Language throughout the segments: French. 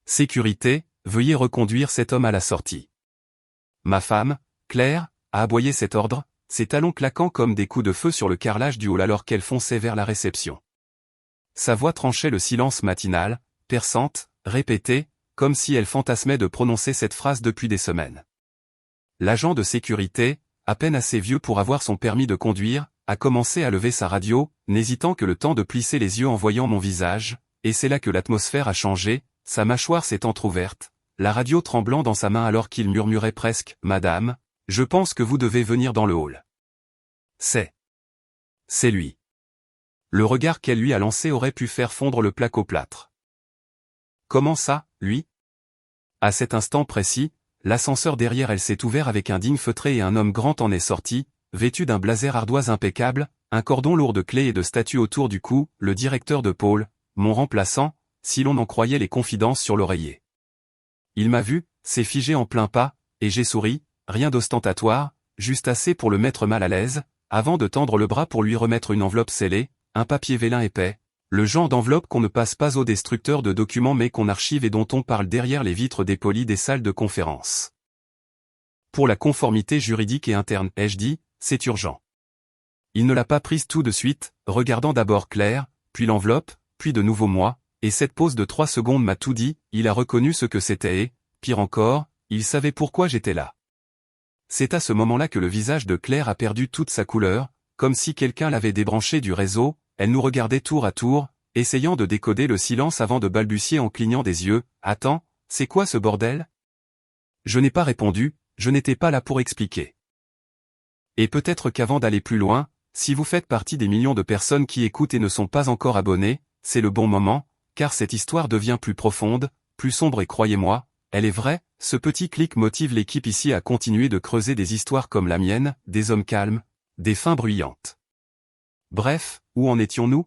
Sécurité, veuillez reconduire cet homme à la sortie. Ma femme, Claire, a aboyé cet ordre, ses talons claquant comme des coups de feu sur le carrelage du hall alors qu'elle fonçait vers la réception. Sa voix tranchait le silence matinal, perçante, répétée, comme si elle fantasmait de prononcer cette phrase depuis des semaines. L'agent de sécurité, à peine assez vieux pour avoir son permis de conduire, a commencé à lever sa radio, n'hésitant que le temps de plisser les yeux en voyant mon visage, et c'est là que l'atmosphère a changé, sa mâchoire s'est entr'ouverte, la radio tremblant dans sa main alors qu'il murmurait presque « Madame, je pense que vous devez venir dans le hall. » C'est lui. Le regard qu'elle lui a lancé aurait pu faire fondre le plaque-au-plâtre. Comment ça, lui? À cet instant précis, l'ascenseur derrière elle s'est ouvert avec un digne feutré et un homme grand en est sorti, vêtu d'un blazer ardoise impeccable, un cordon lourd de clés et de statues autour du cou, le directeur de pôle, mon remplaçant, si l'on en croyait les confidences sur l'oreiller. Il m'a vu, s'est figé en plein pas, et j'ai souri, rien d'ostentatoire, juste assez pour le mettre mal à l'aise, avant de tendre le bras pour lui remettre une enveloppe scellée, un papier vélin épais, le genre d'enveloppe qu'on ne passe pas au destructeur de documents mais qu'on archive et dont on parle derrière les vitres dépolies des salles de conférence. Pour la conformité juridique et interne, ai-je dit, c'est urgent. Il ne l'a pas prise tout de suite, regardant d'abord Claire, puis l'enveloppe, puis de nouveau moi, et cette pause de 3 secondes m'a tout dit, il a reconnu ce que c'était et, pire encore, il savait pourquoi j'étais là. C'est à ce moment-là que le visage de Claire a perdu toute sa couleur, comme si quelqu'un l'avait débranché du réseau, elle nous regardait tour à tour, essayant de décoder le silence avant de balbutier en clignant des yeux, « Attends, c'est quoi ce bordel ?» Je n'ai pas répondu, je n'étais pas là pour expliquer. Et peut-être qu'avant d'aller plus loin, si vous faites partie des millions de personnes qui écoutent et ne sont pas encore abonnées, c'est le bon moment, car cette histoire devient plus profonde, plus sombre et croyez-moi, elle est vraie, ce petit clic motive l'équipe ici à continuer de creuser des histoires comme la mienne, des hommes calmes, des fins bruyantes. Bref, où en étions-nous?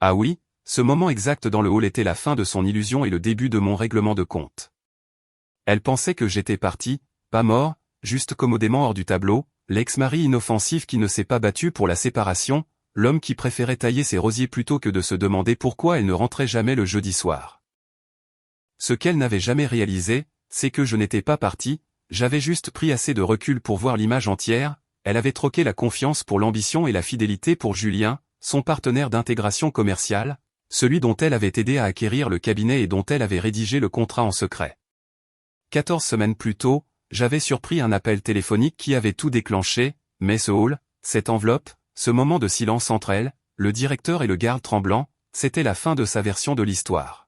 Ah oui, ce moment exact dans le hall était la fin de son illusion et le début de mon règlement de compte. Elle pensait que j'étais parti, pas mort, juste commodément hors du tableau, l'ex-mari inoffensif qui ne s'est pas battu pour la séparation, l'homme qui préférait tailler ses rosiers plutôt que de se demander pourquoi elle ne rentrait jamais le jeudi soir. Ce qu'elle n'avait jamais réalisé, c'est que je n'étais pas parti, j'avais juste pris assez de recul pour voir l'image entière, elle avait troqué la confiance pour l'ambition et la fidélité pour Julien, son partenaire d'intégration commerciale, celui dont elle avait aidé à acquérir le cabinet et dont elle avait rédigé le contrat en secret. 14 semaines plus tôt, j'avais surpris un appel téléphonique qui avait tout déclenché, mais ce hall, cette enveloppe, ce moment de silence entre elle, le directeur et le garde tremblant, c'était la fin de sa version de l'histoire.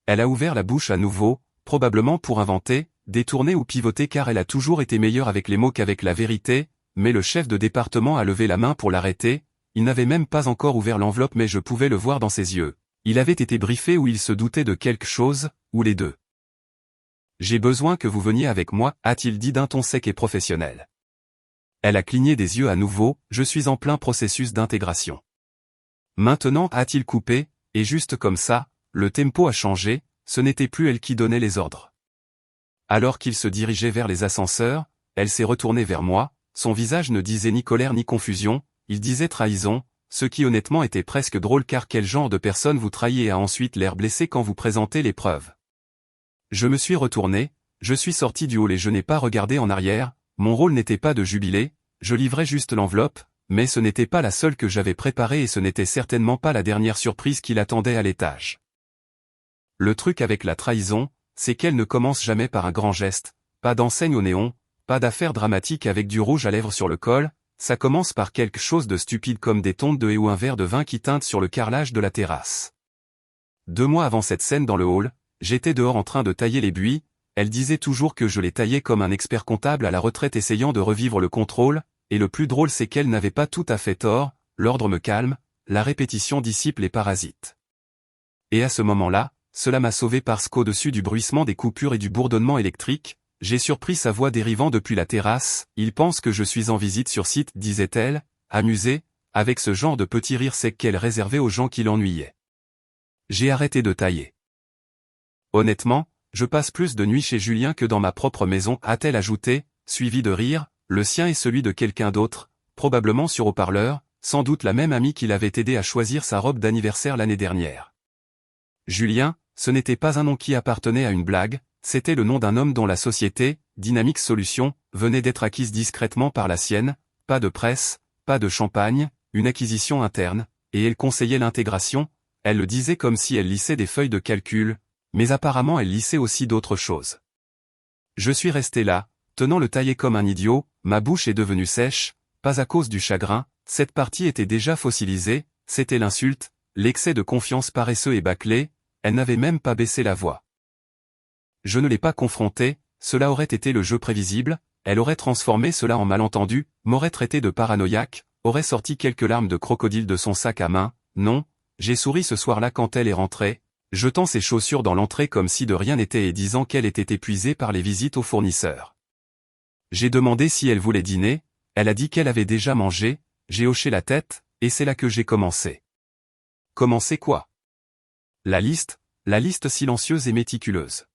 Elle a ouvert la bouche à nouveau, probablement pour inventer, détourner ou pivoter car elle a toujours été meilleure avec les mots qu'avec la vérité, mais le chef de département a levé la main pour l'arrêter, il n'avait même pas encore ouvert l'enveloppe mais je pouvais le voir dans ses yeux. Il avait été briefé ou il se doutait de quelque chose, ou les deux. « J'ai besoin que vous veniez avec moi » a-t-il dit d'un ton sec et professionnel. Elle a cligné des yeux à nouveau, je suis en plein processus d'intégration. Maintenant a-t-il coupé, et juste comme ça, le tempo a changé, ce n'était plus elle qui donnait les ordres. Alors qu'il se dirigeait vers les ascenseurs, elle s'est retournée vers moi, son visage ne disait ni colère ni confusion, il disait trahison, ce qui honnêtement était presque drôle car quel genre de personne vous trahit et a ensuite l'air blessé quand vous présentez les preuves. Je me suis retourné, je suis sorti du hall et je n'ai pas regardé en arrière, mon rôle n'était pas de jubiler, je livrais juste l'enveloppe, mais ce n'était pas la seule que j'avais préparée et ce n'était certainement pas la dernière surprise qui l'attendait à l'étage. Le truc avec la trahison, c'est qu'elle ne commence jamais par un grand geste, pas d'enseigne au néon, pas d'affaire dramatique avec du rouge à lèvres sur le col, ça commence par quelque chose de stupide comme des tontes de haie ou un verre de vin qui teinte sur le carrelage de la terrasse. 2 mois avant cette scène dans le hall, j'étais dehors en train de tailler les buis, elle disait toujours que je les taillais comme un expert comptable à la retraite essayant de revivre le contrôle, et le plus drôle c'est qu'elle n'avait pas tout à fait tort, l'ordre me calme, la répétition dissipe les parasites. Et à ce moment-là, cela m'a sauvé parce qu'au-dessus du bruissement des coupures et du bourdonnement électrique, j'ai surpris sa voix dérivant depuis la terrasse, il pense que je suis en visite sur site, disait-elle, amusée, avec ce genre de petit rire sec qu'elle réservait aux gens qui l'ennuyaient. J'ai arrêté de tailler. Honnêtement, je passe plus de nuits chez Julien que dans ma propre maison, a-t-elle ajouté, suivi de rire, le sien et celui de quelqu'un d'autre, probablement sur haut-parleur, sans doute la même amie qui l'avait aidé à choisir sa robe d'anniversaire l'année dernière. Julien, ce n'était pas un nom qui appartenait à une blague, c'était le nom d'un homme dont la société, Dynamics Solutions, venait d'être acquise discrètement par la sienne, pas de presse, pas de champagne, une acquisition interne, et elle conseillait l'intégration, elle le disait comme si elle lissait des feuilles de calcul, mais apparemment elle lissait aussi d'autres choses. Je suis resté là, tenant le taillé comme un idiot, ma bouche est devenue sèche, pas à cause du chagrin, cette partie était déjà fossilisée, c'était l'insulte, l'excès de confiance paresseux et bâclé, elle n'avait même pas baissé la voix. Je ne l'ai pas confrontée, cela aurait été le jeu prévisible, elle aurait transformé cela en malentendu, m'aurait traité de paranoïaque, aurait sorti quelques larmes de crocodile de son sac à main, non, j'ai souri ce soir-là quand elle est rentrée, jetant ses chaussures dans l'entrée comme si de rien n'était et disant qu'elle était épuisée par les visites aux fournisseurs. J'ai demandé si elle voulait dîner, elle a dit qu'elle avait déjà mangé, j'ai hoché la tête, et c'est là que j'ai commencé. Commencer quoi? La liste silencieuse et méticuleuse.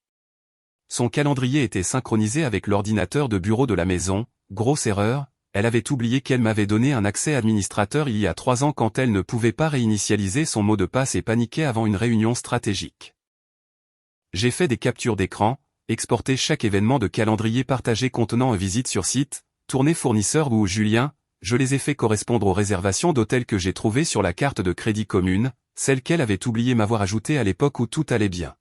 Son calendrier était synchronisé avec l'ordinateur de bureau de la maison, grosse erreur, elle avait oublié qu'elle m'avait donné un accès administrateur il y a 3 ans quand elle ne pouvait pas réinitialiser son mot de passe et paniquait avant une réunion stratégique. J'ai fait des captures d'écran, exporté chaque événement de calendrier partagé contenant une visite sur site, tournée fournisseur ou Julien, je les ai fait correspondre aux réservations d'hôtels que j'ai trouvées sur la carte de crédit commune, celle qu'elle avait oublié m'avoir ajoutée à l'époque où tout allait bien.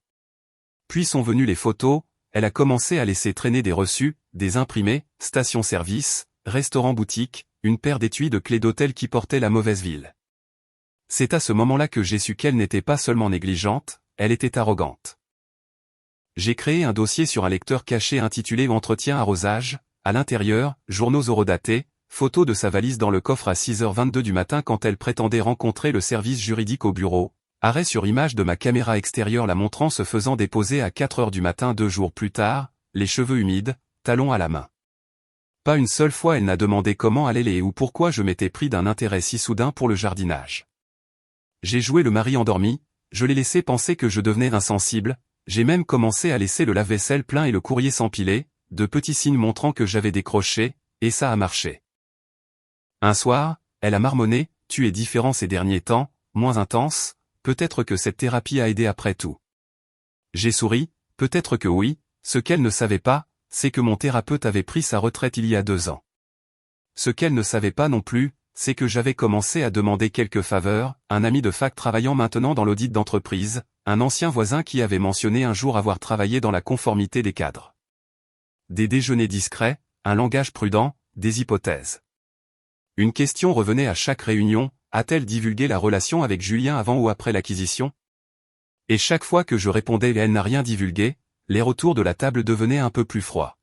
Puis sont venues les photos, elle a commencé à laisser traîner des reçus, des imprimés, stations-service, restaurants-boutiques, une paire d'étuis de clés d'hôtel qui portaient la mauvaise ville. C'est à ce moment-là que j'ai su qu'elle n'était pas seulement négligente, elle était arrogante. J'ai créé un dossier sur un lecteur caché intitulé Entretien arrosage, à l'intérieur, journaux horodatés, photos de sa valise dans le coffre à 6h22 du matin quand elle prétendait rencontrer le service juridique au bureau, arrêt sur image de ma caméra extérieure la montrant se faisant déposer à 4h du matin 2 jours plus tard, les cheveux humides, talons à la main. Pas une seule fois elle n'a demandé comment allaient les ou pourquoi je m'étais pris d'un intérêt si soudain pour le jardinage. J'ai joué le mari endormi, je l'ai laissé penser que je devenais insensible, j'ai même commencé à laisser le lave-vaisselle plein et le courrier s'empiler, de petits signes montrant que j'avais décroché, et ça a marché. Un soir, elle a marmonné, tu es différent ces derniers temps, moins intense, peut-être que cette thérapie a aidé après tout. J'ai souri, peut-être que oui, ce qu'elle ne savait pas, c'est que mon thérapeute avait pris sa retraite il y a 2 ans. Ce qu'elle ne savait pas non plus, c'est que j'avais commencé à demander quelques faveurs, un ami de fac travaillant maintenant dans l'audit d'entreprise, un ancien voisin qui avait mentionné un jour avoir travaillé dans la conformité des cadres. Des déjeuners discrets, un langage prudent, des hypothèses. Une question revenait à chaque réunion, a-t-elle divulgué la relation avec Julien avant ou après l'acquisition? Et chaque fois que je répondais elle n'a rien divulgué, les retours de la table devenaient un peu plus froids.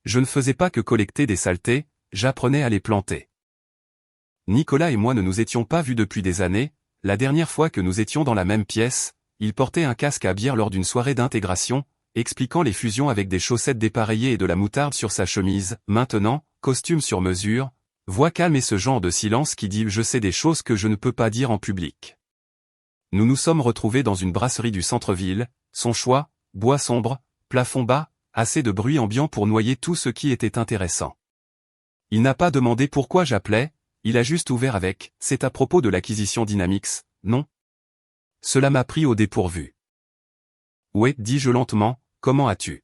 Je ne faisais pas que collecter des saletés, j'apprenais à les planter. Nicolas et moi ne nous étions pas vus depuis des années, la dernière fois que nous étions dans la même pièce, il portait un casque à bière lors d'une soirée d'intégration, expliquant les fusions avec des chaussettes dépareillées et de la moutarde sur sa chemise, maintenant, costume sur mesure, voix calme et ce genre de silence qui dit « je sais des choses que je ne peux pas dire en public ». Nous nous sommes retrouvés dans une brasserie du centre-ville, son choix, bois sombre, plafond bas, assez de bruit ambiant pour noyer tout ce qui était intéressant. Il n'a pas demandé pourquoi j'appelais, il a juste ouvert avec « c'est à propos de l'acquisition Dynamics, non ?» Cela m'a pris au dépourvu. « Ouais, dis-je lentement, comment as-tu »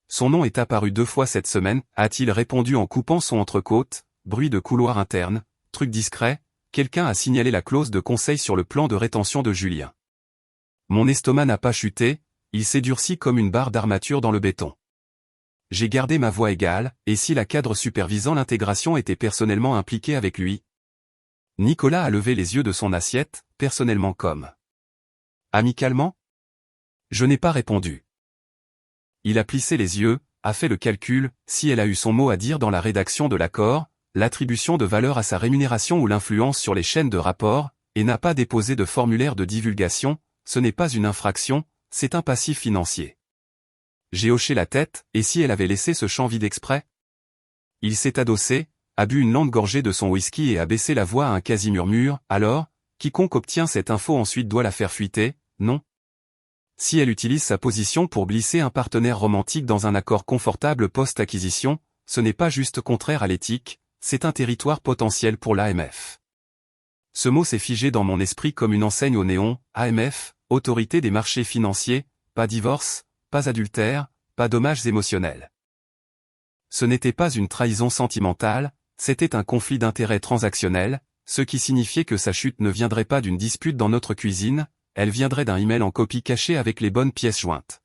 Son nom est apparu 2 fois cette semaine, a-t-il répondu en coupant son entrecôte, bruit de couloir interne, truc discret, quelqu'un a signalé la clause de conseil sur le plan de rétention de Julien. Mon estomac n'a pas chuté, il s'est durci comme une barre d'armature dans le béton. J'ai gardé ma voix égale, et si la cadre supervisant l'intégration était personnellement impliquée avec lui? Nicolas a levé les yeux de son assiette, personnellement comme. Amicalement? Je n'ai pas répondu. Il a plissé les yeux, a fait le calcul, si elle a eu son mot à dire dans la rédaction de l'accord, l'attribution de valeur à sa rémunération ou l'influence sur les chaînes de rapport, et n'a pas déposé de formulaire de divulgation, ce n'est pas une infraction, c'est un passif financier. J'ai hoché la tête, et si elle avait laissé ce champ vide exprès? Il s'est adossé, a bu une lente gorgée de son whisky et a baissé la voix à un quasi-murmure, alors, quiconque obtient cette info ensuite doit la faire fuiter, non? Si elle utilise sa position pour glisser un partenaire romantique dans un accord confortable post-acquisition, ce n'est pas juste contraire à l'éthique, c'est un territoire potentiel pour l'AMF. Ce mot s'est figé dans mon esprit comme une enseigne au néon, AMF, autorité des marchés financiers, pas divorce, pas adultère, pas dommages émotionnels. Ce n'était pas une trahison sentimentale, c'était un conflit d'intérêts transactionnel, ce qui signifiait que sa chute ne viendrait pas d'une dispute dans notre cuisine, elle viendrait d'un email en copie cachée avec les bonnes pièces jointes.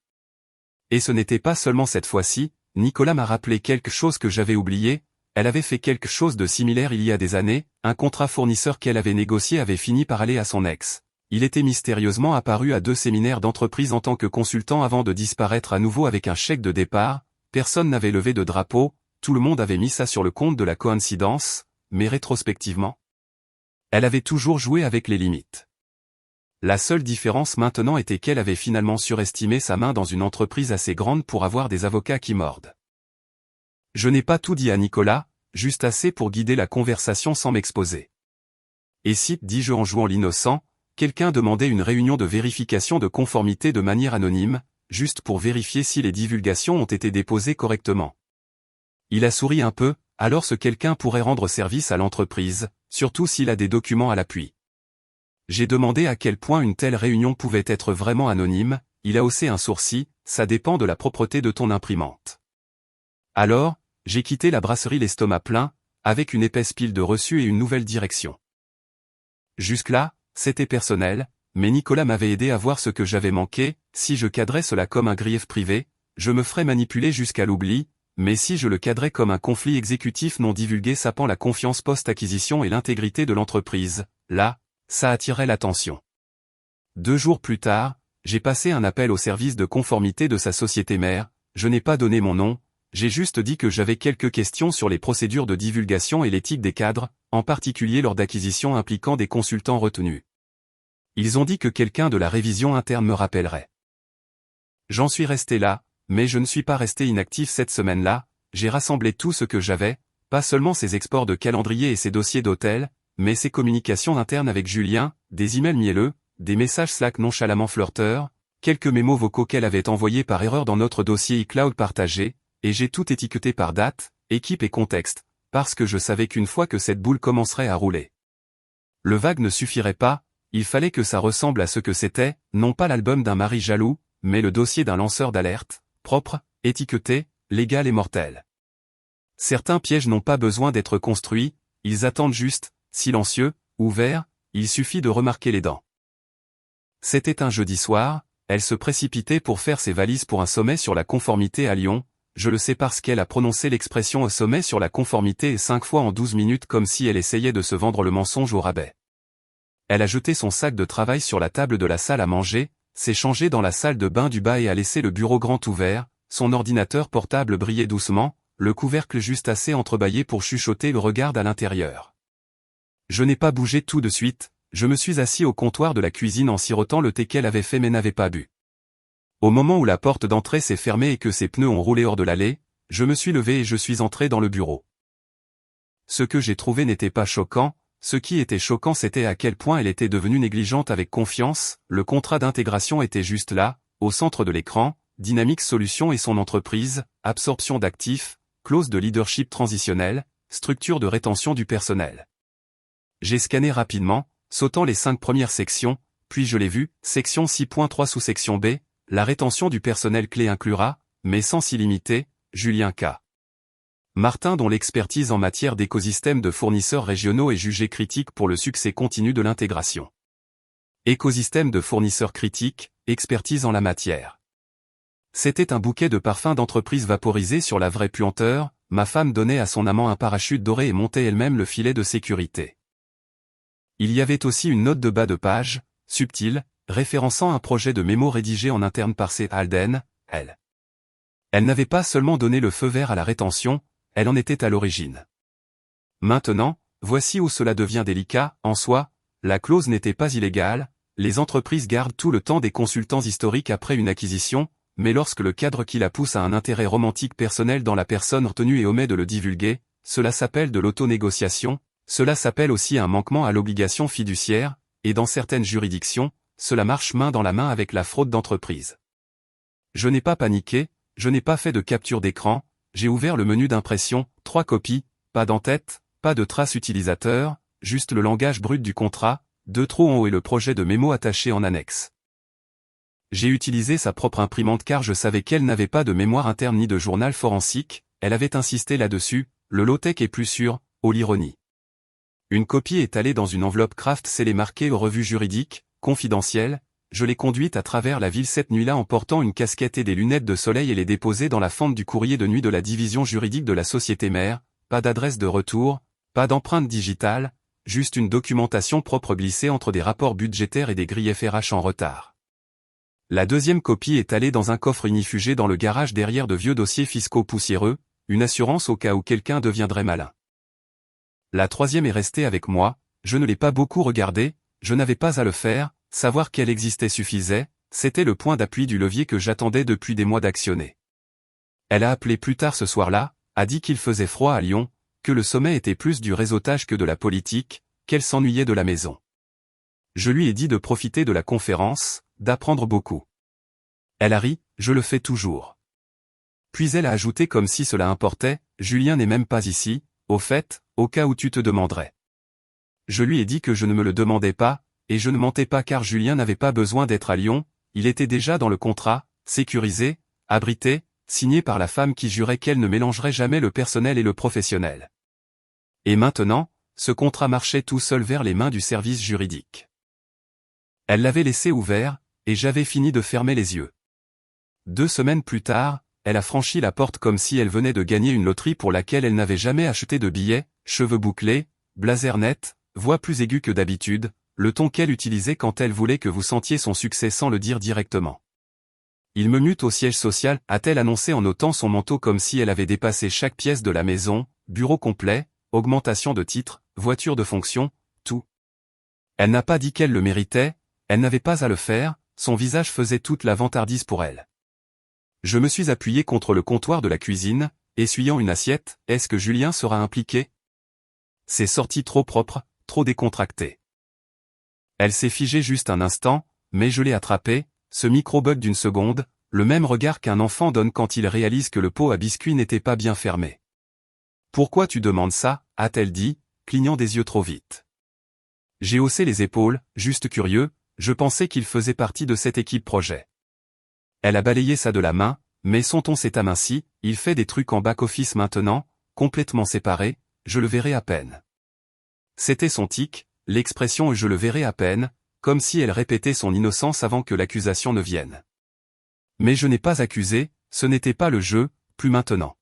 Et ce n'était pas seulement cette fois-ci, Nicolas m'a rappelé quelque chose que j'avais oublié, elle avait fait quelque chose de similaire il y a des années, un contrat fournisseur qu'elle avait négocié avait fini par aller à son ex. Il était mystérieusement apparu à 2 séminaires d'entreprise en tant que consultant avant de disparaître à nouveau avec un chèque de départ, personne n'avait levé de drapeau, tout le monde avait mis ça sur le compte de la coïncidence, mais rétrospectivement, elle avait toujours joué avec les limites. La seule différence maintenant était qu'elle avait finalement surestimé sa main dans une entreprise assez grande pour avoir des avocats qui mordent. Je n'ai pas tout dit à Nicolas, juste assez pour guider la conversation sans m'exposer. Et si, dis-je en jouant l'innocent, quelqu'un demandait une réunion de vérification de conformité de manière anonyme, juste pour vérifier si les divulgations ont été déposées correctement. Il a souri un peu, alors ce quelqu'un pourrait rendre service à l'entreprise, surtout s'il a des documents à l'appui. J'ai demandé à quel point une telle réunion pouvait être vraiment anonyme, il a haussé un sourcil, ça dépend de la propreté de ton imprimante. Alors, j'ai quitté la brasserie l'estomac plein, avec une épaisse pile de reçus et une nouvelle direction. Jusque-là, c'était personnel, mais Nicolas m'avait aidé à voir ce que j'avais manqué, si je cadrais cela comme un grief privé, je me ferais manipuler jusqu'à l'oubli, mais si je le cadrais comme un conflit exécutif non divulgué sapant la confiance post-acquisition et l'intégrité de l'entreprise, là, ça attirait l'attention. 2 jours plus tard, j'ai passé un appel au service de conformité de sa société mère, je n'ai pas donné mon nom, j'ai juste dit que j'avais quelques questions sur les procédures de divulgation et l'éthique des cadres, en particulier lors d'acquisitions impliquant des consultants retenus. Ils ont dit que quelqu'un de la révision interne me rappellerait. J'en suis resté là, mais je ne suis pas resté inactif cette semaine-là, j'ai rassemblé tout ce que j'avais, pas seulement ces exports de calendrier et ces dossiers d'hôtel, mais ces communications internes avec Julien, des emails mielleux, des messages Slack nonchalamment flirteurs, quelques mémos vocaux qu'elle avait envoyés par erreur dans notre dossier iCloud partagé, et j'ai tout étiqueté par date, équipe et contexte, parce que je savais qu'une fois que cette boule commencerait à rouler, le vague ne suffirait pas, il fallait que ça ressemble à ce que c'était, non pas l'album d'un mari jaloux, mais le dossier d'un lanceur d'alerte, propre, étiqueté, légal et mortel. Certains pièges n'ont pas besoin d'être construits, ils attendent juste, silencieux, ouverts, il suffit de remarquer les dents. C'était un jeudi soir, elle se précipitait pour faire ses valises pour un sommet sur la conformité à Lyon, je le sais parce qu'elle a prononcé l'expression au sommet sur la conformité 5 fois en 12 minutes comme si elle essayait de se vendre le mensonge au rabais. Elle a jeté son sac de travail sur la table de la salle à manger, s'est changée dans la salle de bain du bas et a laissé le bureau grand ouvert, son ordinateur portable brillait doucement, le couvercle juste assez entrebâillé pour chuchoter le regard à l'intérieur. Je n'ai pas bougé tout de suite, je me suis assis au comptoir de la cuisine en sirotant le thé qu'elle avait fait mais n'avait pas bu. Au moment où la porte d'entrée s'est fermée et que ses pneus ont roulé hors de l'allée, je me suis levé et je suis entré dans le bureau. Ce que j'ai trouvé n'était pas choquant, ce qui était choquant c'était à quel point elle était devenue négligente avec confiance, le contrat d'intégration était juste là, au centre de l'écran, Dynamics Solutions et son entreprise, absorption d'actifs, clause de leadership transitionnel, structure de rétention du personnel. J'ai scanné rapidement, sautant les 5 premières sections, puis je l'ai vu, section 6.3 sous-section B, la rétention du personnel clé inclura, mais sans illimité, Julien K. Martin dont l'expertise en matière d'écosystème de fournisseurs régionaux est jugée critique pour le succès continu de l'intégration. Écosystème de fournisseurs critiques, expertise en la matière. C'était un bouquet de parfums d'entreprise vaporisé sur la vraie puanteur, ma femme donnait à son amant un parachute doré et montait elle-même le filet de sécurité. Il y avait aussi une note de bas de page, subtile, référençant un projet de mémo rédigé en interne par C. Alden, elle. Elle n'avait pas seulement donné le feu vert à la rétention, elle en était à l'origine. Maintenant, voici où cela devient délicat, en soi, la clause n'était pas illégale, les entreprises gardent tout le temps des consultants historiques après une acquisition, mais lorsque le cadre qui la pousse a un intérêt romantique personnel dans la personne retenue et omet de le divulguer, cela s'appelle de l'autonégociation, cela s'appelle aussi un manquement à l'obligation fiduciaire, et dans certaines juridictions, cela marche main dans la main avec la fraude d'entreprise. Je n'ai pas paniqué, je n'ai pas fait de capture d'écran, j'ai ouvert le menu d'impression, 3 copies, pas d'en-tête, pas de trace utilisateur, juste le langage brut du contrat, 2 trous en haut et le projet de mémo attaché en annexe. J'ai utilisé sa propre imprimante car je savais qu'elle n'avait pas de mémoire interne ni de journal forensique, elle avait insisté là-dessus, le low-tech est plus sûr, oh l'ironie. Une copie est allée dans une enveloppe craft scellée marquée aux revues juridiques, confidentielle, je l'ai conduite à travers la ville cette nuit-là en portant une casquette et des lunettes de soleil et l'ai déposée dans la fente du courrier de nuit de la division juridique de la société mère, pas d'adresse de retour, pas d'empreinte digitale, juste une documentation propre glissée entre des rapports budgétaires et des griefs RH en retard. La deuxième copie est allée dans un coffre ignifugé dans le garage derrière de vieux dossiers fiscaux poussiéreux, une assurance au cas où quelqu'un deviendrait malin. La troisième est restée avec moi, je ne l'ai pas beaucoup regardée, je n'avais pas à le faire, savoir qu'elle existait suffisait, c'était le point d'appui du levier que j'attendais depuis des mois d'actionner. Elle a appelé plus tard ce soir-là, a dit qu'il faisait froid à Lyon, que le sommet était plus du réseautage que de la politique, qu'elle s'ennuyait de la maison. Je lui ai dit de profiter de la conférence, d'apprendre beaucoup. Elle a ri, je le fais toujours. Puis elle a ajouté comme si cela importait, Julien n'est même pas ici, au fait, au cas où tu te demanderais. Je lui ai dit que je ne me le demandais pas, et je ne mentais pas car Julien n'avait pas besoin d'être à Lyon, il était déjà dans le contrat, sécurisé, abrité, signé par la femme qui jurait qu'elle ne mélangerait jamais le personnel et le professionnel. Et maintenant, ce contrat marchait tout seul vers les mains du service juridique. Elle l'avait laissé ouvert, et j'avais fini de fermer les yeux. 2 semaines plus tard, elle a franchi la porte comme si elle venait de gagner une loterie pour laquelle elle n'avait jamais acheté de billets, cheveux bouclés, blazer net, voix plus aiguë que d'habitude, le ton qu'elle utilisait quand elle voulait que vous sentiez son succès sans le dire directement. Il me mute au siège social, a-t-elle annoncé en ôtant son manteau comme si elle avait dépassé chaque pièce de la maison, bureau complet, augmentation de titre, voiture de fonction, tout. Elle n'a pas dit qu'elle le méritait, elle n'avait pas à le faire, son visage faisait toute la vantardise pour elle. Je me suis appuyé contre le comptoir de la cuisine, essuyant une assiette, est-ce que Julien sera impliqué? C'est sorti trop propre, trop décontracté. Elle s'est figée juste un instant, mais je l'ai attrapée, ce micro-bug d'une seconde, le même regard qu'un enfant donne quand il réalise que le pot à biscuits n'était pas bien fermé. Pourquoi tu demandes ça, a-t-elle dit, clignant des yeux trop vite. J'ai haussé les épaules, juste curieux, je pensais qu'il faisait partie de cette équipe projet. Elle a balayé ça de la main, mais son ton s'est aminci, il fait des trucs en back-office maintenant, complètement séparés, je le verrai à peine. C'était son tic, l'expression « je le verrai à peine », comme si elle répétait son innocence avant que l'accusation ne vienne. Mais je n'ai pas accusé, ce n'était pas le jeu, plus maintenant.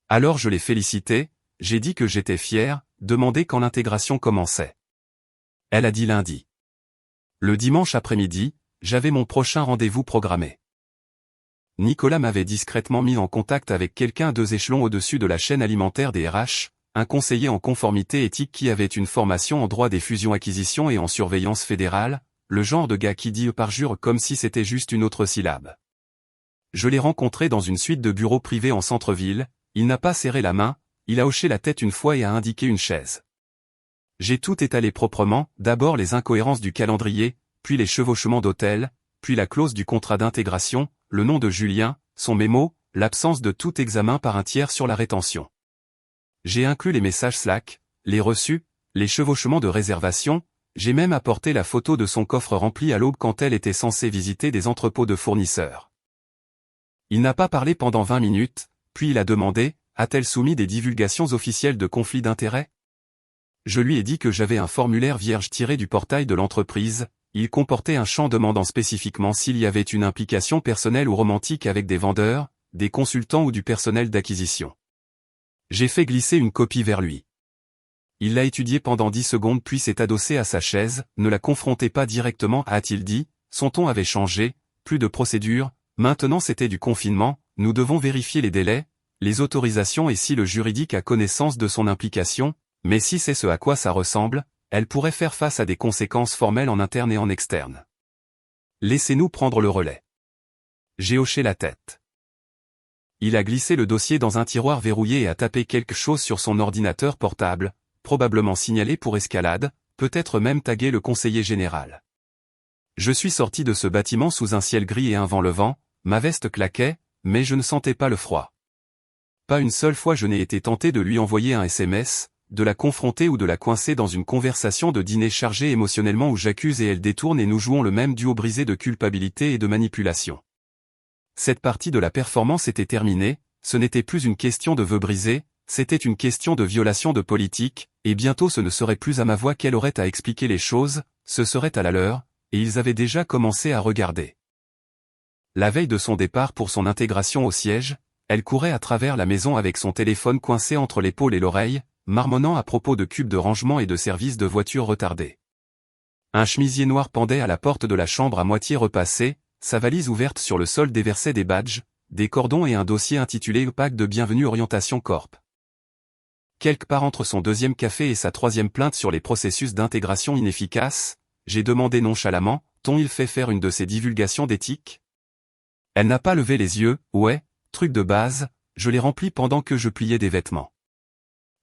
Alors je l'ai félicité, j'ai dit que j'étais fier, demandé quand l'intégration commençait. Elle a dit lundi. Le dimanche après-midi, j'avais mon prochain rendez-vous programmé. Nicolas m'avait discrètement mis en contact avec quelqu'un 2 échelons au-dessus de la chaîne alimentaire des RH, un conseiller en conformité éthique qui avait une formation en droit des fusions-acquisitions et en surveillance fédérale, le genre de gars qui dit parjure comme si c'était juste une autre syllabe. Je l'ai rencontré dans une suite de bureaux privés en centre-ville, il n'a pas serré la main, il a hoché la tête une fois et a indiqué une chaise. J'ai tout étalé proprement, d'abord les incohérences du calendrier, puis les chevauchements d'hôtel, puis la clause du contrat d'intégration, le nom de Julien, son mémo, l'absence de tout examen par un tiers sur la rétention. J'ai inclus les messages Slack, les reçus, les chevauchements de réservation, j'ai même apporté la photo de son coffre rempli à l'aube quand elle était censée visiter des entrepôts de fournisseurs. Il n'a pas parlé pendant 20 minutes, puis il a demandé, a-t-elle soumis des divulgations officielles de conflits d'intérêts? Je lui ai dit que j'avais un formulaire vierge tiré du portail de l'entreprise, il comportait un champ demandant spécifiquement s'il y avait une implication personnelle ou romantique avec des vendeurs, des consultants ou du personnel d'acquisition. J'ai fait glisser une copie vers lui. Il l'a étudiée pendant 10 secondes puis s'est adossé à sa chaise, ne la confrontez pas directement, a-t-il dit, son ton avait changé, plus de procédure, maintenant c'était du confinement, nous devons vérifier les délais, les autorisations et si le juridique a connaissance de son implication, mais si c'est ce à quoi ça ressemble, elle pourrait faire face à des conséquences formelles en interne et en externe. Laissez-nous prendre le relais. J'ai hoché la tête. Il a glissé le dossier dans un tiroir verrouillé et a tapé quelque chose sur son ordinateur portable, probablement signalé pour escalade, peut-être même tagué le conseiller général. Je suis sorti de ce bâtiment sous un ciel gris et un vent levant, ma veste claquait, mais je ne sentais pas le froid. Pas une seule fois je n'ai été tenté de lui envoyer un SMS, de la confronter ou de la coincer dans une conversation de dîner chargée émotionnellement où j'accuse et elle détourne et nous jouons le même duo brisé de culpabilité et de manipulation. Cette partie de la performance était terminée, ce n'était plus une question de vœux brisés, c'était une question de violation de politique, et bientôt ce ne serait plus à ma voix qu'elle aurait à expliquer les choses, ce serait à la leur, et ils avaient déjà commencé à regarder. La veille de son départ pour son intégration au siège, elle courait à travers la maison avec son téléphone coincé entre l'épaule et l'oreille, marmonnant à propos de cubes de rangement et de services de voitures retardés. Un chemisier noir pendait à la porte de la chambre à moitié repassée, sa valise ouverte sur le sol déversait des badges, des cordons et un dossier intitulé « Pack de bienvenue Orientation Corp ». Quelque part entre son deuxième café et sa troisième plainte sur les processus d'intégration inefficaces, j'ai demandé nonchalamment, t'ont-ils fait faire une de ces divulgations d'éthique? Elle n'a pas levé les yeux, ouais, truc de base, je l'ai rempli pendant que je pliais des vêtements.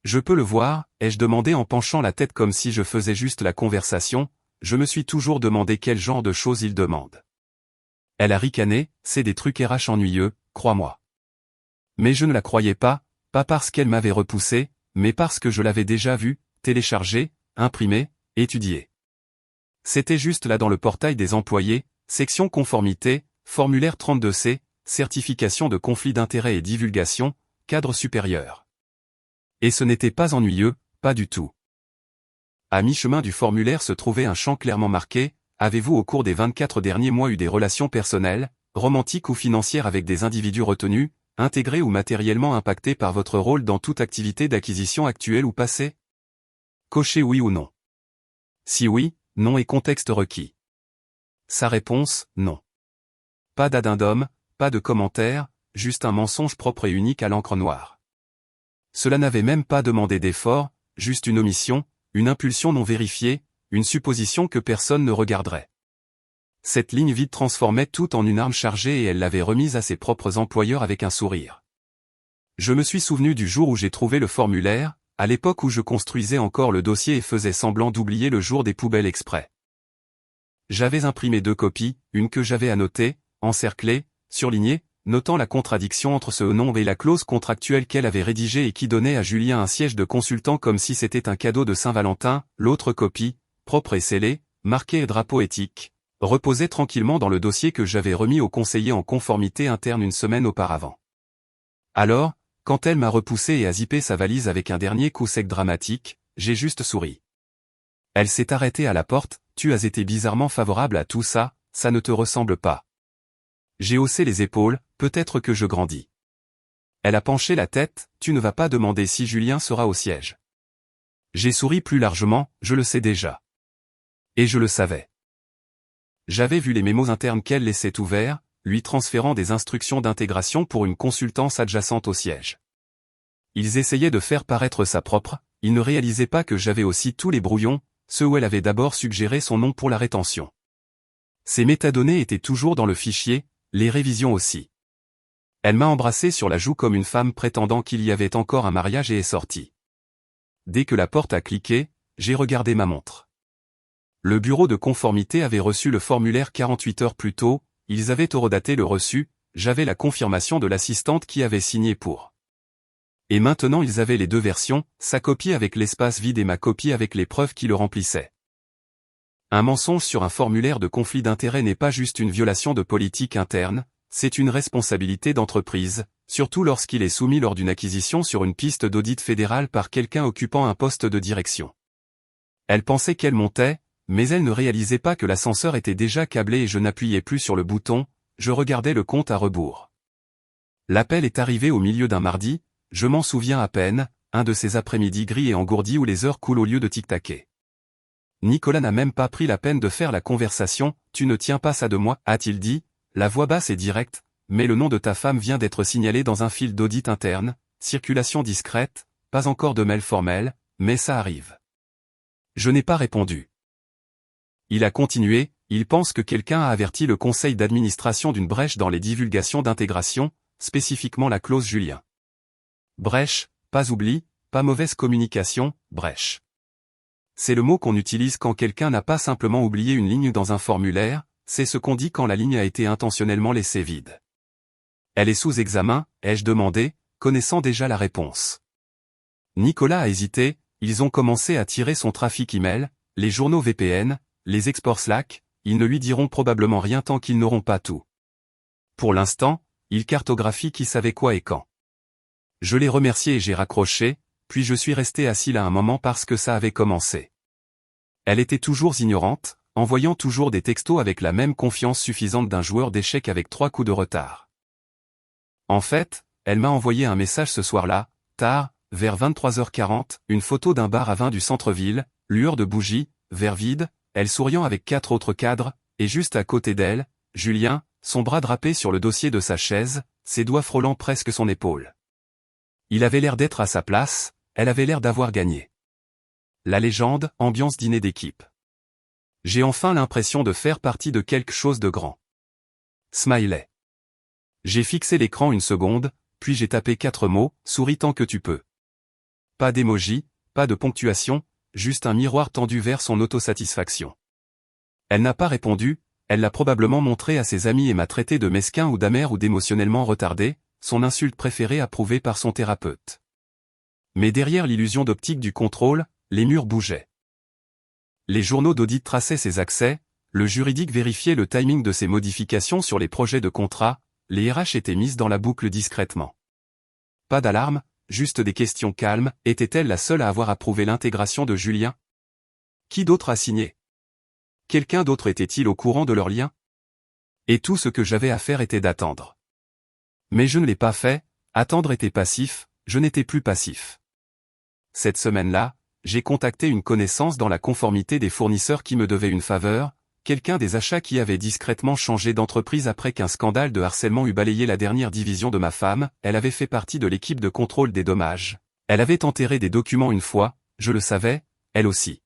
Je peux le voir, ai-je demandé en penchant la tête comme si je faisais juste la conversation, je me suis toujours demandé quel genre de choses il demande. Elle a ricané, c'est des trucs RH ennuyeux, crois-moi. Mais je ne la croyais pas parce qu'elle m'avait repoussé, mais parce que je l'avais déjà vu, téléchargé, imprimé, étudié. C'était juste là dans le portail des employés, section conformité, formulaire 32C, certification de conflit d'intérêts et divulgation, cadre supérieur. Et ce n'était pas ennuyeux, pas du tout. À mi-chemin du formulaire se trouvait un champ clairement marqué, avez-vous au cours des 24 derniers mois eu des relations personnelles, romantiques ou financières avec des individus retenus, intégrés ou matériellement impactés par votre rôle dans toute activité d'acquisition actuelle ou passée? Cochez oui ou non. Si oui, nom et contexte requis. Sa réponse, non. Pas d'addendum, pas de commentaire, juste un mensonge propre et unique à l'encre noire. Cela n'avait même pas demandé d'effort, juste une omission, une impulsion non vérifiée, une supposition que personne ne regarderait. Cette ligne vide transformait tout en une arme chargée et elle l'avait remise à ses propres employeurs avec un sourire. Je me suis souvenu du jour où j'ai trouvé le formulaire, à l'époque où je construisais encore le dossier et faisais semblant d'oublier le jour des poubelles exprès. J'avais imprimé 2 copies, une que j'avais annotée, encerclée, surlignée, notant la contradiction entre ce nom et la clause contractuelle qu'elle avait rédigée et qui donnait à Julien un siège de consultant comme si c'était un cadeau de Saint-Valentin, l'autre copie, propre et scellée, marquée drapeau éthique, reposait tranquillement dans le dossier que j'avais remis au conseiller en conformité interne une semaine auparavant. Alors, quand elle m'a repoussé et a zippé sa valise avec un dernier coup sec dramatique, j'ai juste souri. Elle s'est arrêtée à la porte, tu as été bizarrement favorable à tout ça, ça ne te ressemble pas. J'ai haussé les épaules, peut-être que je grandis. Elle a penché la tête, tu ne vas pas demander si Julien sera au siège. J'ai souri plus largement, je le sais déjà. Et je le savais. J'avais vu les mémos internes qu'elle laissait ouverts, lui transférant des instructions d'intégration pour une consultance adjacente au siège. Ils essayaient de faire paraître sa propre, ils ne réalisaient pas que j'avais aussi tous les brouillons, ceux où elle avait d'abord suggéré son nom pour la rétention. Ces métadonnées étaient toujours dans le fichier, les révisions aussi. Elle m'a embrassé sur la joue comme une femme prétendant qu'il y avait encore un mariage et est sortie. Dès que la porte a cliqué, j'ai regardé ma montre. Le bureau de conformité avait reçu le formulaire 48 heures plus tôt, ils avaient horodaté le reçu, j'avais la confirmation de l'assistante qui avait signé pour. Et maintenant ils avaient les 2 versions, sa copie avec l'espace vide et ma copie avec les preuves qui le remplissaient. Un mensonge sur un formulaire de conflit d'intérêts n'est pas juste une violation de politique interne, c'est une responsabilité d'entreprise, surtout lorsqu'il est soumis lors d'une acquisition sur une piste d'audit fédéral par quelqu'un occupant un poste de direction. Elle pensait qu'elle montait, mais elle ne réalisait pas que l'ascenseur était déjà câblé et je n'appuyais plus sur le bouton, je regardais le compte à rebours. L'appel est arrivé au milieu d'un mardi, je m'en souviens à peine, un de ces après-midi gris et engourdis où les heures coulent au lieu de tic-taquer. Nicolas n'a même pas pris la peine de faire la conversation, tu ne tiens pas ça de moi, a-t-il dit, la voix basse et directe, mais le nom de ta femme vient d'être signalé dans un fil d'audit interne, circulation discrète, pas encore de mail formel, mais ça arrive. Je n'ai pas répondu. Il a continué, il pense que quelqu'un a averti le conseil d'administration d'une brèche dans les divulgations d'intégration, spécifiquement la clause Julien. Brèche, pas oubli, pas mauvaise communication, brèche. C'est le mot qu'on utilise quand quelqu'un n'a pas simplement oublié une ligne dans un formulaire, c'est ce qu'on dit quand la ligne a été intentionnellement laissée vide. Elle est sous examen, ai-je demandé, connaissant déjà la réponse. Nicolas a hésité, ils ont commencé à tirer son trafic email, les journaux VPN, les exports Slack, ils ne lui diront probablement rien tant qu'ils n'auront pas tout. Pour l'instant, ils cartographient qui savait quoi et quand. Je l'ai remercié et j'ai raccroché, puis je suis resté assis là un moment parce que ça avait commencé. Elle était toujours ignorante, envoyant toujours des textos avec la même confiance suffisante d'un joueur d'échecs avec 3 coups de retard. En fait, elle m'a envoyé un message ce soir-là, tard, vers 23h40, une photo d'un bar à vin du centre-ville, lueur de bougies, verre vide, elle souriant avec 4 autres cadres, et juste à côté d'elle, Julien, son bras drapé sur le dossier de sa chaise, ses doigts frôlant presque son épaule. Il avait l'air d'être à sa place, elle avait l'air d'avoir gagné. La légende, ambiance dîner d'équipe. J'ai enfin l'impression de faire partie de quelque chose de grand. Smiley. J'ai fixé l'écran une seconde, puis j'ai tapé 4 mots, souris tant que tu peux. Pas d'émoji, pas de ponctuation, juste un miroir tendu vers son autosatisfaction. Elle n'a pas répondu, elle l'a probablement montré à ses amis et m'a traité de mesquin ou d'amer ou d'émotionnellement retardé, son insulte préférée approuvée par son thérapeute. Mais derrière l'illusion d'optique du contrôle, les murs bougeaient. Les journaux d'audit traçaient ses accès, le juridique vérifiait le timing de ses modifications sur les projets de contrat, les RH étaient mises dans la boucle discrètement. Pas d'alarme, juste des questions calmes, était-elle la seule à avoir approuvé l'intégration de Julien? Qui d'autre a signé? Quelqu'un d'autre était-il au courant de leur lien? Et tout ce que j'avais à faire était d'attendre. Mais je ne l'ai pas fait, attendre était passif, je n'étais plus passif. Cette semaine-là, j'ai contacté une connaissance dans la conformité des fournisseurs qui me devait une faveur, quelqu'un des achats qui avait discrètement changé d'entreprise après qu'un scandale de harcèlement eut balayé la dernière division de ma femme, elle avait fait partie de l'équipe de contrôle des dommages. Elle avait enterré des documents une fois, je le savais, elle aussi.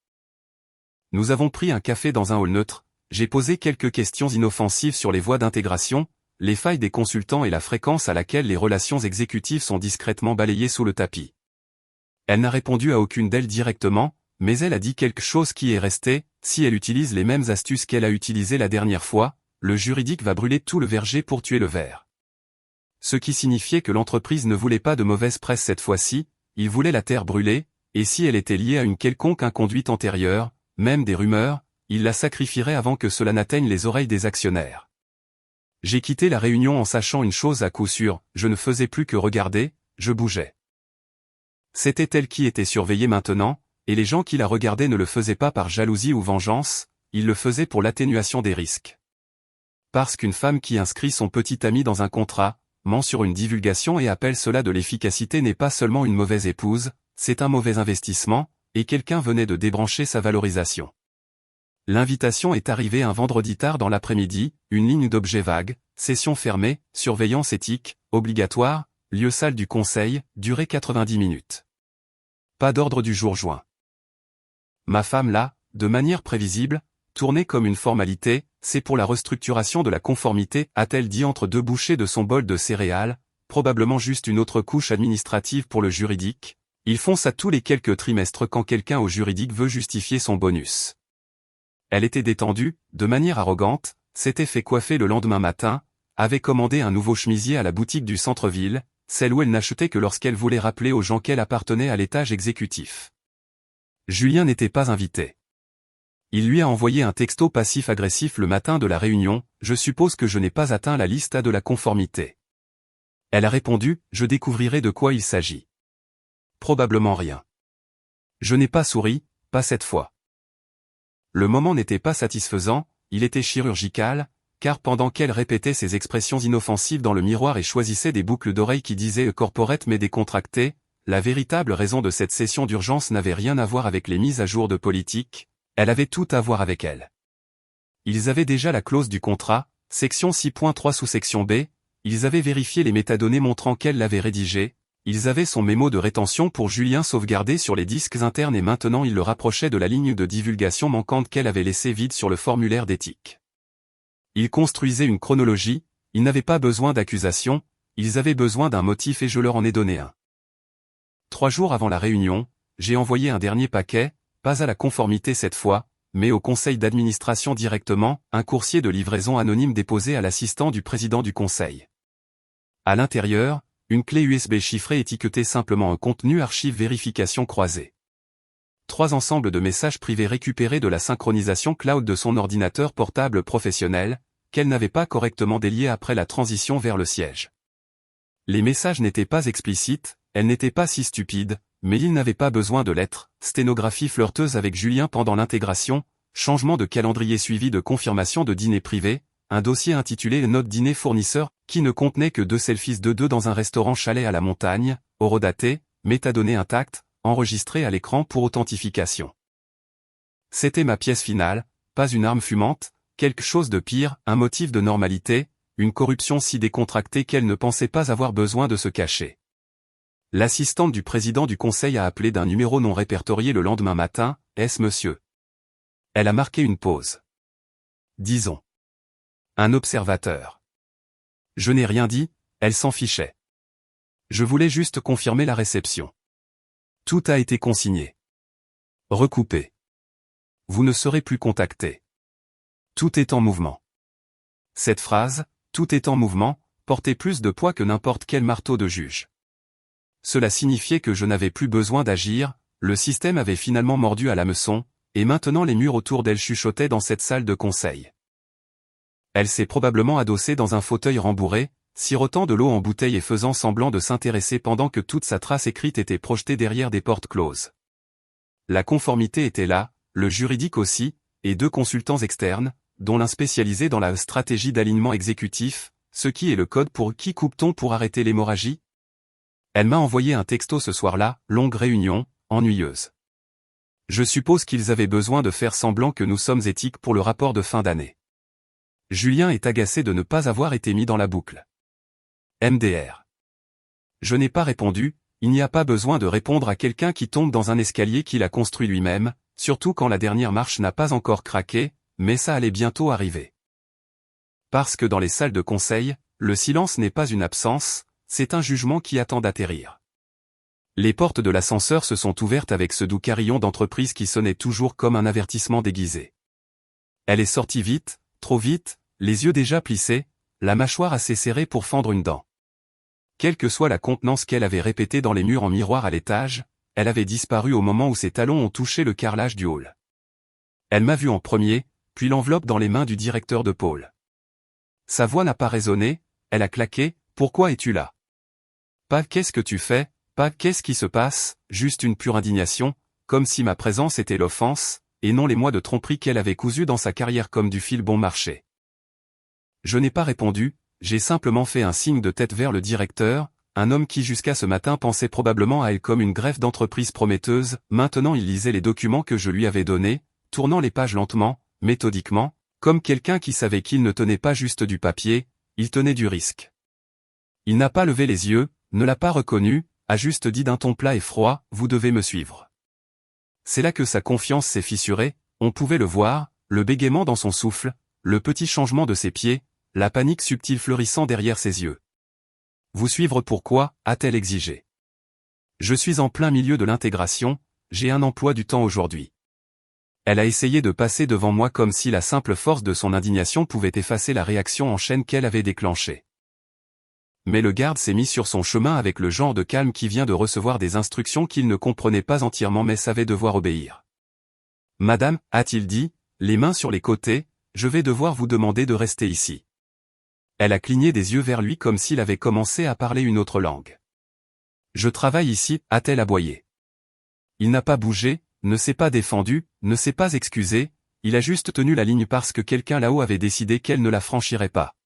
Nous avons pris un café dans un hall neutre, j'ai posé quelques questions inoffensives sur les voies d'intégration, les failles des consultants et la fréquence à laquelle les relations exécutives sont discrètement balayées sous le tapis. Elle n'a répondu à aucune d'elles directement, mais elle a dit quelque chose qui est resté, si elle utilise les mêmes astuces qu'elle a utilisées la dernière fois, le juridique va brûler tout le verger pour tuer le ver. Ce qui signifiait que l'entreprise ne voulait pas de mauvaise presse cette fois-ci, il voulait la terre brûlée, et si elle était liée à une quelconque inconduite antérieure, même des rumeurs, il la sacrifierait avant que cela n'atteigne les oreilles des actionnaires. J'ai quitté la réunion en sachant une chose à coup sûr, je ne faisais plus que regarder, je bougeais. C'était elle qui était surveillée maintenant, et les gens qui la regardaient ne le faisaient pas par jalousie ou vengeance, ils le faisaient pour l'atténuation des risques. Parce qu'une femme qui inscrit son petit ami dans un contrat, ment sur une divulgation et appelle cela de l'efficacité n'est pas seulement une mauvaise épouse, c'est un mauvais investissement, et quelqu'un venait de débrancher sa valorisation. L'invitation est arrivée un vendredi tard dans l'après-midi, une ligne d'objets vagues, session fermée, surveillance éthique, obligatoire, lieu salle du conseil, durée 90 minutes. Pas d'ordre du jour joint. Ma femme là, de manière prévisible, tournée comme une formalité, c'est pour la restructuration de la conformité, a-t-elle dit entre deux bouchées de son bol de céréales, probablement juste une autre couche administrative pour le juridique. Ils font ça tous les quelques trimestres quand quelqu'un au juridique veut justifier son bonus. Elle était détendue, de manière arrogante, s'était fait coiffer le lendemain matin, avait commandé un nouveau chemisier à la boutique du centre-ville, celle où elle n'achetait que lorsqu'elle voulait rappeler aux gens qu'elle appartenait à l'étage exécutif. Julien n'était pas invité. Il lui a envoyé un texto passif-agressif le matin de la réunion, « Je suppose que je n'ai pas atteint la liste A de la conformité. » Elle a répondu, « Je découvrirai de quoi il s'agit. » Probablement rien. Je n'ai pas souri, pas cette fois. Le moment n'était pas satisfaisant, il était chirurgical, car pendant qu'elle répétait ses expressions inoffensives dans le miroir et choisissait des boucles d'oreilles qui disaient corporate mais décontractées, la véritable raison de cette session d'urgence n'avait rien à voir avec les mises à jour de politique, elle avait tout à voir avec elle. Ils avaient déjà la clause du contrat, section 6.3 sous-section B, ils avaient vérifié les métadonnées montrant qu'elle l'avait rédigé, ils avaient son mémo de rétention pour Julien sauvegardé sur les disques internes et maintenant ils le rapprochaient de la ligne de divulgation manquante qu'elle avait laissée vide sur le formulaire d'éthique. Ils construisaient une chronologie, ils n'avaient pas besoin d'accusations, ils avaient besoin d'un motif et je leur en ai donné un. 3 jours avant la réunion, j'ai envoyé un dernier paquet, pas à la conformité cette fois, mais au conseil d'administration directement, un coursier de livraison anonyme déposé à l'assistant du président du conseil. À l'intérieur, une clé USB chiffrée étiquetée simplement un contenu archive vérification croisée. 3 ensembles de messages privés récupérés de la synchronisation cloud de son ordinateur portable professionnel, qu'elle n'avait pas correctement délié après la transition vers le siège. Les messages n'étaient pas explicites, elle n'était pas si stupide, mais il n'avait pas besoin de l'être. Sténographie flirteuse avec Julien pendant l'intégration, changement de calendrier suivi de confirmation de dîner privé, un dossier intitulé Note dîner fournisseur, qui ne contenait que 2 selfies de 2 dans un restaurant chalet à la montagne, horodaté, métadonnées intactes, enregistrées à l'écran pour authentification. C'était ma pièce finale, pas une arme fumante, quelque chose de pire, un motif de normalité, une corruption si décontractée qu'elle ne pensait pas avoir besoin de se cacher. L'assistante du président du conseil a appelé d'un numéro non répertorié le lendemain matin, « Est-ce monsieur ?» Elle a marqué une pause. Disons. Un observateur. Je n'ai rien dit, elle s'en fichait. Je voulais juste confirmer la réception. Tout a été consigné. Recoupé. Vous ne serez plus contacté. Tout est en mouvement. Cette phrase, tout est en mouvement, portait plus de poids que n'importe quel marteau de juge. Cela signifiait que je n'avais plus besoin d'agir, le système avait finalement mordu à l'hameçon, et maintenant les murs autour d'elle chuchotaient dans cette salle de conseil. Elle s'est probablement adossée dans un fauteuil rembourré, sirotant de l'eau en bouteille et faisant semblant de s'intéresser pendant que toute sa trace écrite était projetée derrière des portes closes. La conformité était là, le juridique aussi, et 2 consultants externes, dont l'un spécialisé dans la stratégie d'alignement exécutif, ce qui est le code pour qui coupe-t-on pour arrêter l'hémorragie? Elle m'a envoyé un texto ce soir-là, longue réunion, ennuyeuse. Je suppose qu'ils avaient besoin de faire semblant que nous sommes éthiques pour le rapport de fin d'année. Julien est agacé de ne pas avoir été mis dans la boucle. MDR. Je n'ai pas répondu, il n'y a pas besoin de répondre à quelqu'un qui tombe dans un escalier qu'il a construit lui-même, surtout quand la dernière marche n'a pas encore craqué, mais ça allait bientôt arriver. Parce que dans les salles de conseil, le silence n'est pas une absence, c'est un jugement qui attend d'atterrir. Les portes de l'ascenseur se sont ouvertes avec ce doux carillon d'entreprise qui sonnait toujours comme un avertissement déguisé. Elle est sortie vite, trop vite, les yeux déjà plissés, la mâchoire assez serrée pour fendre une dent. Quelle que soit la contenance qu'elle avait répétée dans les murs en miroir à l'étage, elle avait disparu au moment où ses talons ont touché le carrelage du hall. Elle m'a vu en premier, puis l'enveloppe dans les mains du directeur de pôle. Sa voix n'a pas résonné, elle a claqué, « Pourquoi es-tu là ?» Pas « Qu'est-ce que tu fais ?» Pas « Qu'est-ce qui se passe ?» Juste une pure indignation, comme si ma présence était l'offense, et non les mois de tromperie qu'elle avait cousus dans sa carrière comme du fil bon marché. Je n'ai pas répondu, j'ai simplement fait un signe de tête vers le directeur, un homme qui jusqu'à ce matin pensait probablement à elle comme une greffe d'entreprise prometteuse, maintenant il lisait les documents que je lui avais donnés, tournant les pages lentement, méthodiquement, comme quelqu'un qui savait qu'il ne tenait pas juste du papier, il tenait du risque. Il n'a pas levé les yeux, ne l'a pas reconnu, a juste dit d'un ton plat et froid, « Vous devez me suivre ». C'est là que sa confiance s'est fissurée, on pouvait le voir, le bégaiement dans son souffle, le petit changement de ses pieds, la panique subtile fleurissant derrière ses yeux. « Vous suivre pourquoi ?» a-t-elle exigé. « Je suis en plein milieu de l'intégration, j'ai un emploi du temps aujourd'hui. » Elle a essayé de passer devant moi comme si la simple force de son indignation pouvait effacer la réaction en chaîne qu'elle avait déclenchée. Mais le garde s'est mis sur son chemin avec le genre de calme qui vient de recevoir des instructions qu'il ne comprenait pas entièrement mais savait devoir obéir. « Madame, a-t-il dit, les mains sur les côtés, je vais devoir vous demander de rester ici. » Elle a cligné des yeux vers lui comme s'il avait commencé à parler une autre langue. « Je travaille ici, a-t-elle aboyé. » Il n'a pas bougé, ne s'est pas défendu, ne s'est pas excusé, il a juste tenu la ligne parce que quelqu'un là-haut avait décidé qu'elle ne la franchirait pas.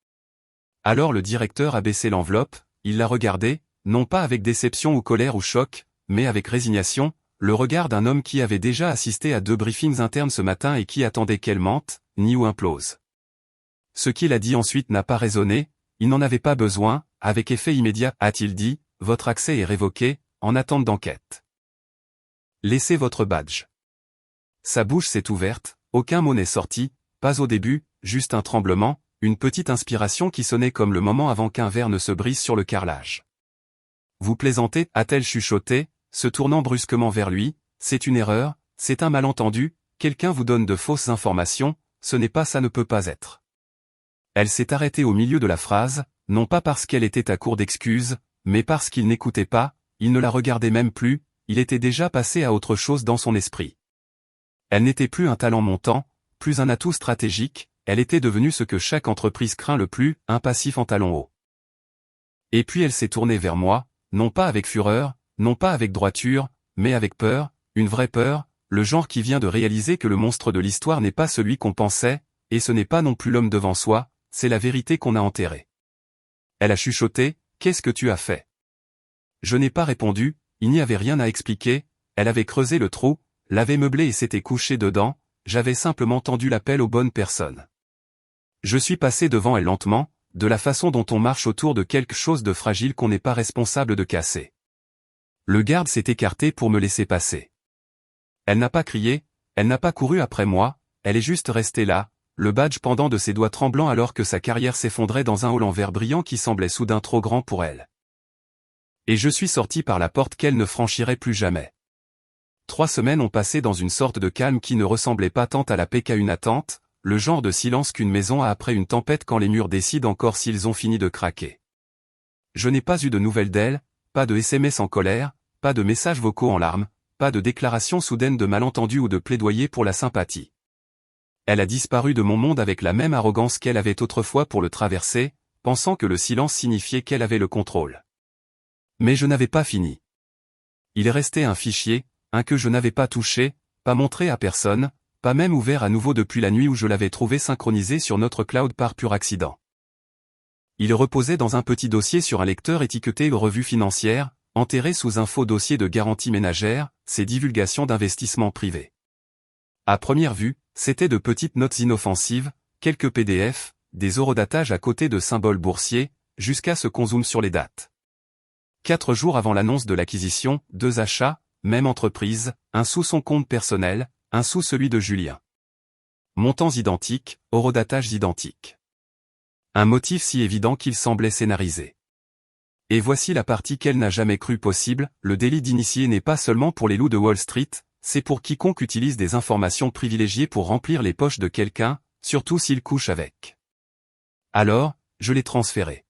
Alors le directeur a baissé l'enveloppe, il l'a regardée, non pas avec déception ou colère ou choc, mais avec résignation, le regard d'un homme qui avait déjà assisté à 2 briefings internes ce matin et qui attendait qu'elle mente, nie ou implose. Ce qu'il a dit ensuite n'a pas résonné, il n'en avait pas besoin, avec effet immédiat, a-t-il dit, votre accès est révoqué, en attente d'enquête. Laissez votre badge. Sa bouche s'est ouverte, aucun mot n'est sorti, pas au début, juste un tremblement, une petite inspiration qui sonnait comme le moment avant qu'un verre ne se brise sur le carrelage. Vous plaisantez, a-t-elle chuchoté, se tournant brusquement vers lui, c'est une erreur, c'est un malentendu, quelqu'un vous donne de fausses informations, ce n'est pas ça ne peut pas être. Elle s'est arrêtée au milieu de la phrase, non pas parce qu'elle était à court d'excuses, mais parce qu'il n'écoutait pas, il ne la regardait même plus, il était déjà passé à autre chose dans son esprit. Elle n'était plus un talent montant, plus un atout stratégique, elle était devenue ce que chaque entreprise craint le plus, un passif en talons hauts. Et puis elle s'est tournée vers moi, non pas avec fureur, non pas avec droiture, mais avec peur, une vraie peur, le genre qui vient de réaliser que le monstre de l'histoire n'est pas celui qu'on pensait, et ce n'est pas non plus l'homme devant soi, c'est la vérité qu'on a enterrée. Elle a chuchoté, « Qu'est-ce que tu as fait ?» Je n'ai pas répondu, il n'y avait rien à expliquer, elle avait creusé le trou, l'avait meublé et s'était couchée dedans, j'avais simplement tendu l'appel aux bonnes personnes. Je suis passé devant elle lentement, de la façon dont on marche autour de quelque chose de fragile qu'on n'est pas responsable de casser. Le garde s'est écarté pour me laisser passer. Elle n'a pas crié, elle n'a pas couru après moi, elle est juste restée là, le badge pendant de ses doigts tremblants alors que sa carrière s'effondrait dans un hall en verre brillant qui semblait soudain trop grand pour elle. Et je suis sorti par la porte qu'elle ne franchirait plus jamais. 3 semaines ont passé dans une sorte de calme qui ne ressemblait pas tant à la paix qu'à une attente, le genre de silence qu'une maison a après une tempête quand les murs décident encore s'ils ont fini de craquer. Je n'ai pas eu de nouvelles d'elle, pas de SMS en colère, pas de messages vocaux en larmes, pas de déclaration soudaine de malentendu ou de plaidoyer pour la sympathie. Elle a disparu de mon monde avec la même arrogance qu'elle avait autrefois pour le traverser, pensant que le silence signifiait qu'elle avait le contrôle. Mais je n'avais pas fini. Il restait un fichier, un que je n'avais pas touché, pas montré à personne, pas même ouvert à nouveau depuis la nuit où je l'avais trouvé synchronisé sur notre cloud par pur accident. Il reposait dans un petit dossier sur un lecteur étiqueté Revue financière, enterré sous un faux dossier de garantie ménagère, ses divulgations d'investissement privés. À première vue, c'était de petites notes inoffensives, quelques PDF, des horodatages à côté de symboles boursiers, jusqu'à ce qu'on zoome sur les dates. 4 jours avant l'annonce de l'acquisition, 2 achats, même entreprise, un sous son compte personnel, un sous celui de Julien. Montants identiques, horodatages identiques. Un motif si évident qu'il semblait scénarisé. Et voici la partie qu'elle n'a jamais cru possible, le délit d'initié n'est pas seulement pour les loups de Wall Street, c'est pour quiconque utilise des informations privilégiées pour remplir les poches de quelqu'un, surtout s'il couche avec. Alors, je l'ai transféré.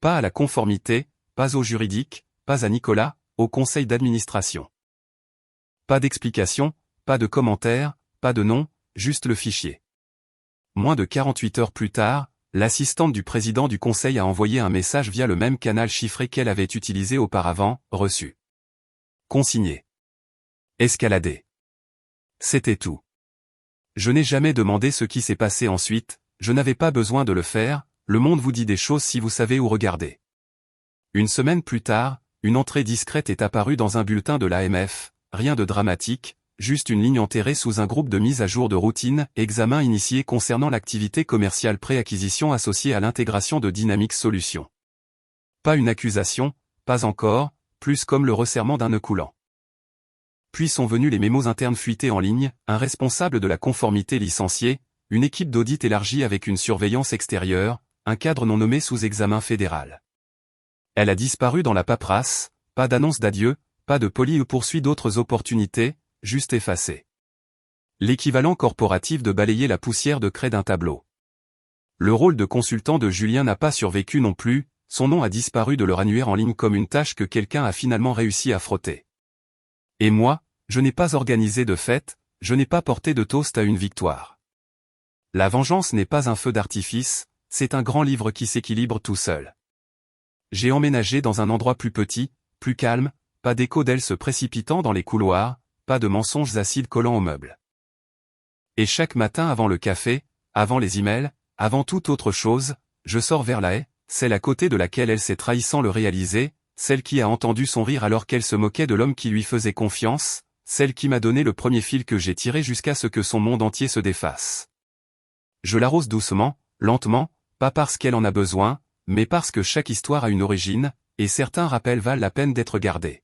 Pas à la conformité, pas au juridique, pas à Nicolas, au conseil d'administration. Pas d'explication, pas de commentaire, pas de nom, juste le fichier. Moins de 48 heures plus tard, l'assistante du président du conseil a envoyé un message via le même canal chiffré qu'elle avait utilisé auparavant, reçu. Consigné. Escaladé. C'était tout. Je n'ai jamais demandé ce qui s'est passé ensuite, je n'avais pas besoin de le faire, le monde vous dit des choses si vous savez où regarder. Une semaine plus tard, une entrée discrète est apparue dans un bulletin de l'AMF, rien de dramatique, juste une ligne enterrée sous un groupe de mise à jour de routine, examen initié concernant l'activité commerciale pré-acquisition associée à l'intégration de Dynamics Solutions. Pas une accusation, pas encore, plus comme le resserrement d'un nœud coulant. Puis sont venus les mémos internes fuités en ligne, un responsable de la conformité licencié, une équipe d'audit élargie avec une surveillance extérieure, un cadre non nommé sous examen fédéral. Elle a disparu dans la paperasse, pas d'annonce d'adieu, pas de poursuite d'autres opportunités, juste effacée. L'équivalent corporatif de balayer la poussière de craie d'un tableau. Le rôle de consultant de Julien n'a pas survécu non plus, son nom a disparu de leur annuaire en ligne comme une tâche que quelqu'un a finalement réussi à frotter. Et moi, je n'ai pas organisé de fête, je n'ai pas porté de toast à une victoire. La vengeance n'est pas un feu d'artifice, c'est un grand livre qui s'équilibre tout seul. J'ai emménagé dans un endroit plus petit, plus calme, pas d'écho d'elle se précipitant dans les couloirs, pas de mensonges acides collant aux meubles. Et chaque matin avant le café, avant les emails, avant toute autre chose, je sors vers la haie, celle à côté de laquelle elle s'est trahie sans le réaliser, celle qui a entendu son rire alors qu'elle se moquait de l'homme qui lui faisait confiance, celle qui m'a donné le premier fil que j'ai tiré jusqu'à ce que son monde entier se défasse. Je l'arrose doucement, lentement, pas parce qu'elle en a besoin, mais parce que chaque histoire a une origine, et certains rappels valent la peine d'être gardés.